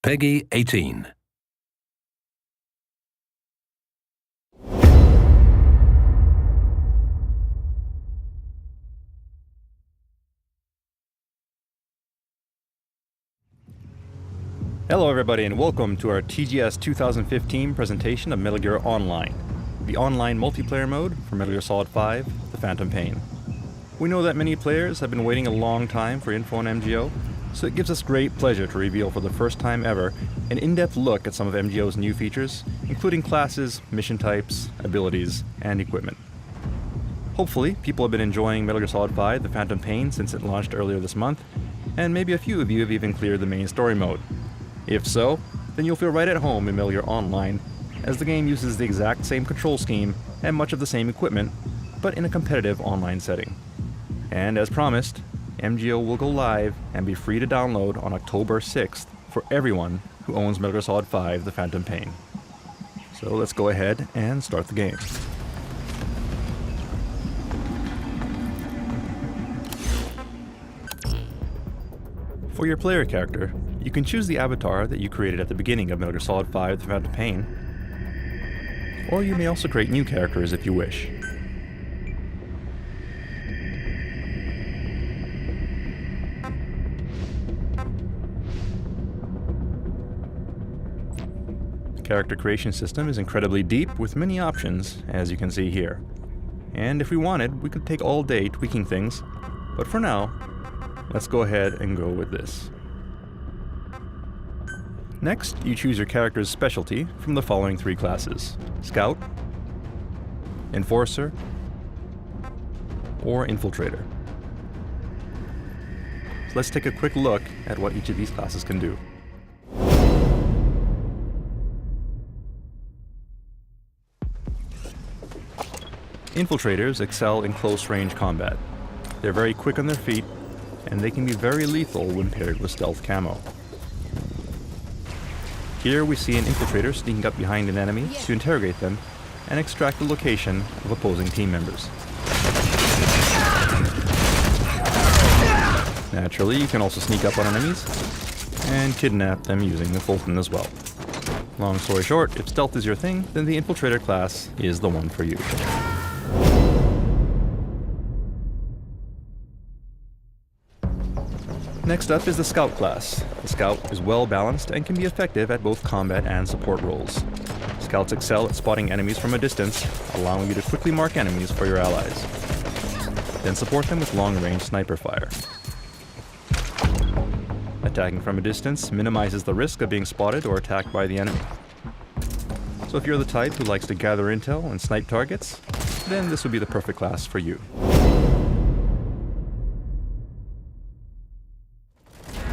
Peggy 18. Hello everybody and welcome to our TGS 2015 presentation of Metal Gear Online, the online multiplayer mode for Metal Gear Solid 5, The Phantom Pain. We know that many players have been waiting a long time for info on MGO, so it gives us great pleasure to reveal for the first time ever an in-depth look at some of MGO's new features, including classes, mission types, abilities, and equipment. Hopefully, people have been enjoying Metal Gear Solid 5, The Phantom Pain since it launched earlier this month, and maybe a few of you have even cleared the main story mode. If so, then you'll feel right at home in Metal Gear Online, as the game uses the exact same control scheme and much of the same equipment, but in a competitive online setting. And as promised, MGO will go live and be free to download on October 6th for everyone who owns Metal Gear Solid 5 The Phantom Pain. So let's go ahead and start the game. For your player character, you can choose the avatar that you created at the beginning of Metal Gear Solid 5 The Phantom Pain, or you may also create new characters if you wish. The character creation system is incredibly deep with many options, as you can see here. And if we wanted, we could take all day tweaking things, but for now, let's go ahead and go with this. Next, you choose your character's specialty from the following three classes: Scout, Enforcer, or Infiltrator. So let's take a quick look at what each of these classes can do. Infiltrators excel in close-range combat. They're very quick on their feet, and they can be very lethal when paired with stealth camo. Here we see an infiltrator sneaking up behind an enemy to interrogate them and extract the location of opposing team members. Naturally, you can also sneak up on enemies and kidnap them using the Fulton as well. Long story short, if stealth is your thing, then the infiltrator class is the one for you. Next up is the Scout class. The Scout is well balanced and can be effective at both combat and support roles. Scouts excel at spotting enemies from a distance, allowing you to quickly mark enemies for your allies. Then support them with long-range sniper fire. Attacking from a distance minimizes the risk of being spotted or attacked by the enemy. So if you're the type who likes to gather intel and snipe targets, then this would be the perfect class for you.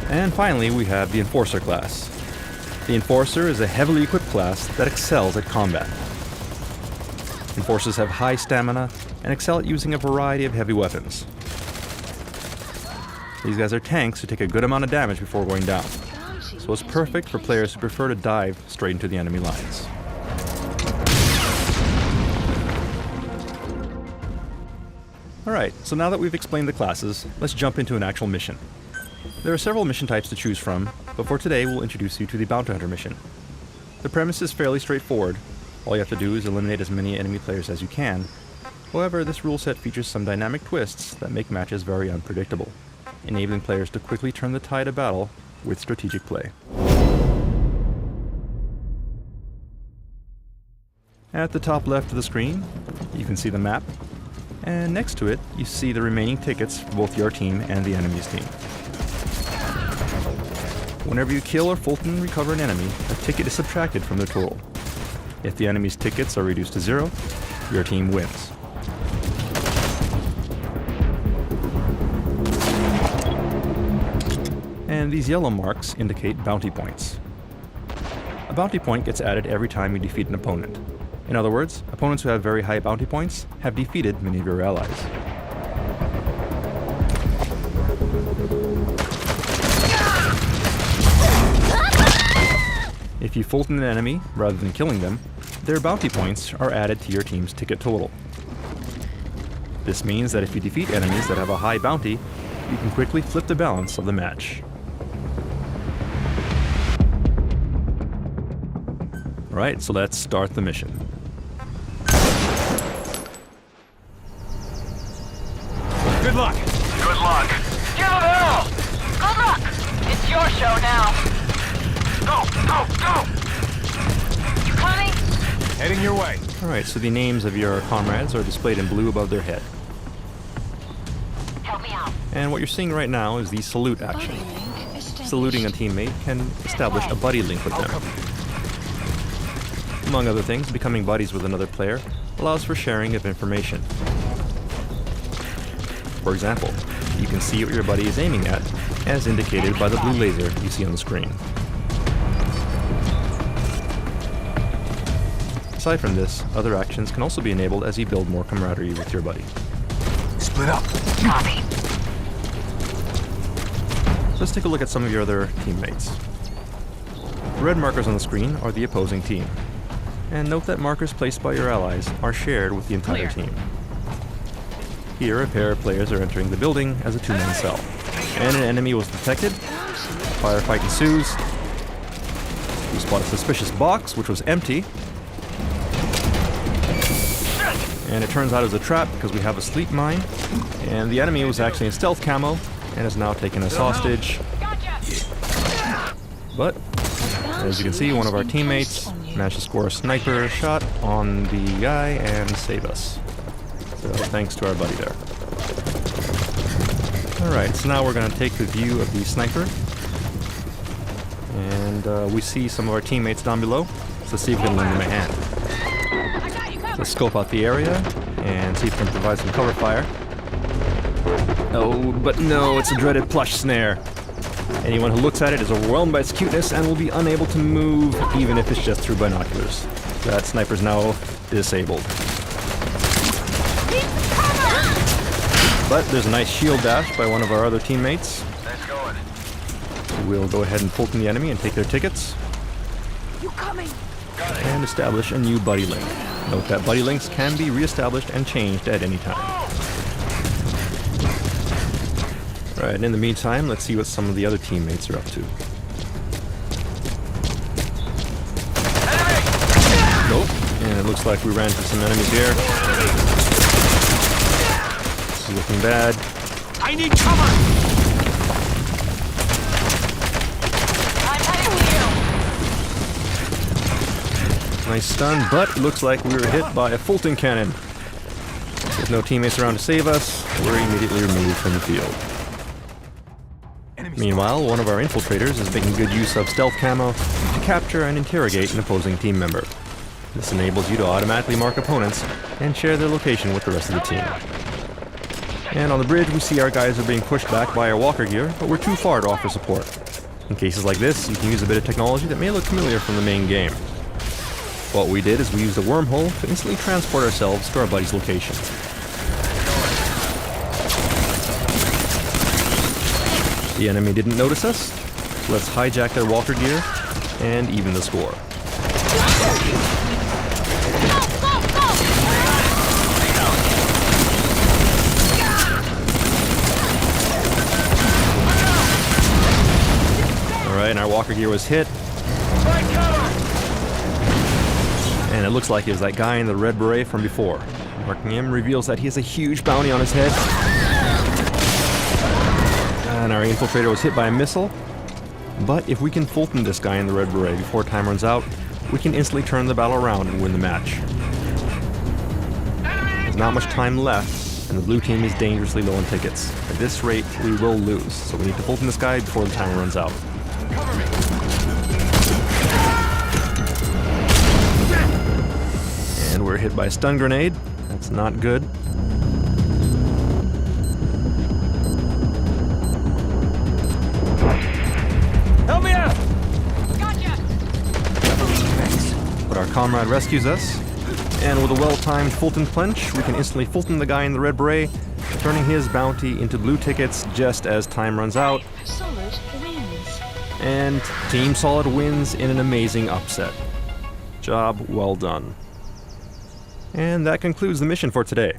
And finally, we have the Enforcer class. The Enforcer is a heavily equipped class that excels at combat. Enforcers have high stamina and excel at using a variety of heavy weapons. These guys are tanks who take a good amount of damage before going down, so it's perfect for players who prefer to dive straight into the enemy lines. Alright, so now that we've explained the classes, let's jump into an actual mission. There are several mission types to choose from, but for today we'll introduce you to the Bounty Hunter mission. The premise is fairly straightforward. All you have to do is eliminate as many enemy players as you can. However, this rule set features some dynamic twists that make matches very unpredictable, enabling players to quickly turn the tide of battle with strategic play. At the top left of the screen, you can see the map, and next to it, you see the remaining tickets for both your team and the enemy's team. Whenever you kill or Fulton recover an enemy, a ticket is subtracted from the total. If the enemy's tickets are reduced to 0, your team wins. And these yellow marks indicate bounty points. A bounty point gets added every time you defeat an opponent. In other words, opponents who have very high bounty points have defeated many of your allies. If you Fulton an enemy rather than killing them, their bounty points are added to your team's ticket total. This means that if you defeat enemies that have a high bounty, you can quickly flip the balance of the match. Alright, so let's start the mission. Good luck! Good luck! Give it hell! Good luck! It's your show now. Go! Go! Go! You coming? Heading your way. Alright, so the names of your comrades are displayed in blue above their head. Help me out. And what you're seeing right now is the salute action. Saluting a teammate can establish a buddy link with them. Among other things, becoming buddies with another player allows for sharing of information. For example, you can see what your buddy is aiming at, as indicated by the blue laser you see on the screen. Aside from this, other actions can also be enabled as you build more camaraderie with your buddy. Split up. Copy. So let's take a look at some of your other teammates. The red markers on the screen are the opposing team. And note that markers placed by your allies are shared with the entire team. Here, a pair of players are entering the building as a two-man cell. And an enemy was detected. Firefight ensues. We spot a suspicious box, which was empty. And it turns out it was a trap because we have a sleep mine. And the enemy was actually in stealth camo and is now taken as hostage. But, as you can see, one of our teammates managed to score a sniper shot on the guy and save us. So thanks to our buddy there. Alright, so now we're going to take the view of the sniper. And we see some of our teammates down below. So let's see if we can lend them a hand. Let's scope out the area and see if we can provide some cover fire. Oh, but no, it's a dreaded plush snare. Anyone who looks at it is overwhelmed by its cuteness and will be unable to move, even if it's just through binoculars. That sniper's now disabled. But there's a nice shield dash by one of our other teammates. Nice going. We'll go ahead and Fulton the enemy and take their tickets. You coming? And establish a new buddy link. Note that buddy links can be re-established and changed at any time. Alright, and in the meantime, let's see what some of the other teammates are up to. Nope, and it looks like we ran into some enemies here. This is looking bad. I need cover! I'm heading to you. Nice stun, but looks like we were hit by a Fulton cannon. With no teammates around to save us, we're immediately removed from the field. Meanwhile, one of our infiltrators is making good use of stealth camo to capture and interrogate an opposing team member. This enables you to automatically mark opponents and share their location with the rest of the team. And on the bridge, we see our guys are being pushed back by our walker gear, but we're too far to offer support. In cases like this, you can use a bit of technology that may look familiar from the main game. What we did is we used a wormhole to instantly transport ourselves to our buddy's location. The enemy didn't notice us, so let's hijack their walker gear and even the score. Alright, and our walker gear was hit. And it looks like it was that guy in the red beret from before. Marking him reveals that he has a huge bounty on his head. And our infiltrator was hit by a missile. But if we can Fulton this guy in the red beret before time runs out, we can instantly turn the battle around and win the match. There's not much time left, and the blue team is dangerously low on tickets. At this rate, we will lose, so we need to Fulton this guy before the timer runs out. And we're hit by a stun grenade. That's not good. Help me out! Gotcha! But our comrade rescues us, and with a well-timed Fulton punch, we can instantly Fulton the guy in the red beret, turning his bounty into blue tickets just as time runs out. Solid wins. And Team Solid wins in an amazing upset. Job well done. And that concludes the mission for today.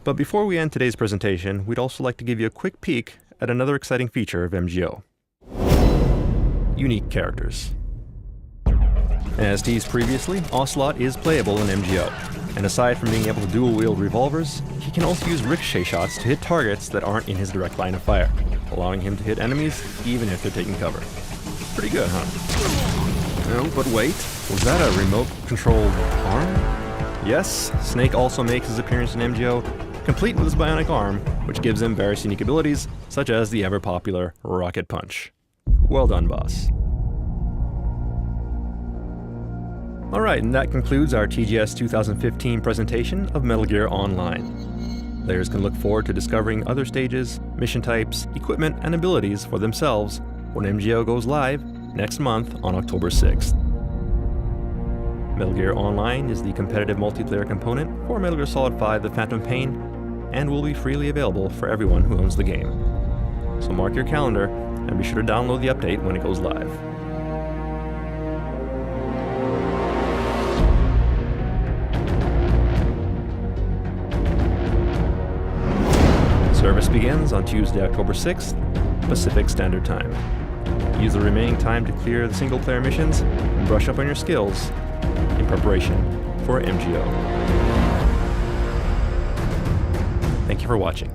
But before we end today's presentation, we'd also like to give you a quick peek at another exciting feature of MGO. Unique characters. As teased previously, Ocelot is playable in MGO, and aside from being able to dual-wield revolvers, he can also use ricochet shots to hit targets that aren't in his direct line of fire, allowing him to hit enemies even if they're taking cover. Pretty good, huh? Oh, but wait, was that a remote-controlled arm? Yes, Snake also makes his appearance in MGO, complete with his bionic arm, which gives him various unique abilities, such as the ever-popular Rocket Punch. Well done, boss. Alright, and that concludes our TGS 2015 presentation of Metal Gear Online. Players can look forward to discovering other stages, mission types, equipment, and abilities for themselves when MGO goes live next month on October 6th. Metal Gear Online is the competitive multiplayer component for Metal Gear Solid 5 The Phantom Pain, and will be freely available for everyone who owns the game. So mark your calendar, and be sure to download the update when it goes live. Service begins on Tuesday, October 6th, Pacific Standard Time. Use the remaining time to clear the single-player missions and brush up on your skills in preparation for MGO. Thank you for watching.